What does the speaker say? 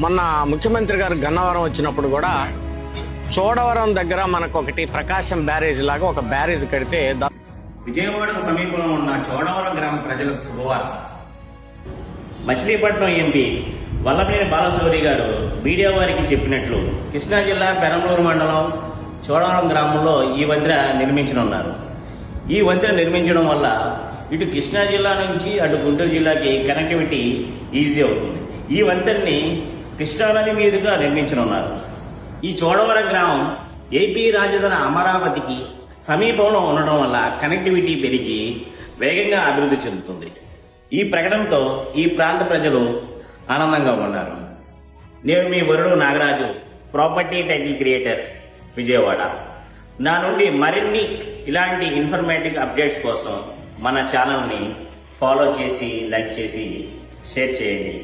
మొన్న ముఖ్యమంత్రి గారు గన్నవరం వచ్చినప్పుడు కూడా చోడవరం దగ్గర మనకు ఒకటి ప్రకాశం బ్యారేజ్ లాగా ఒక బ్యారేజ్ కడితే విజయవాడకు సమీపంలో ఉన్న చోడవరం గ్రామ ప్రజలకు శుభవార్త. మచిలీపట్నం ఎంపీ వల్లభనేని బాలశౌరి గారు మీడియా వారికి చెప్పినట్లు కృష్ణా జిల్లా పెనమలూరు మండలం చోడవరం గ్రామంలో ఈ వంతెన నిర్మించనున్నారు. ఈ వంతెన నిర్మించడం వల్ల ఇటు కృష్ణా జిల్లా నుంచి అటు గుంటూరు జిల్లాకి కనెక్టివిటీ ఈజీ అవుతుంది. ఈ వంతెనని కృష్ణానది మీదుగా నిర్మించనున్నారు. ఈ చోడవరం గ్రామం ఏపీ రాజధాని అమరావతికి సమీపంలో ఉండడం వల్ల కనెక్టివిటీ పెరిగి వేగంగా అభివృద్ధి చెందుతుంది. ఈ ప్రకటనతో ఈ ప్రాంత ప్రజలు ఆనందంగా ఉన్నారు. నేను మీ వరుడు Nagaraju, property title creators, Vijayawada. నా నుండి మరిన్ని ఇలాంటి ఇన్ఫర్మేటివ్ అప్డేట్స్ కోసం మన ఛానల్ని ఫాలో చేసి, లైక్ చేసి, షేర్ చేయండి.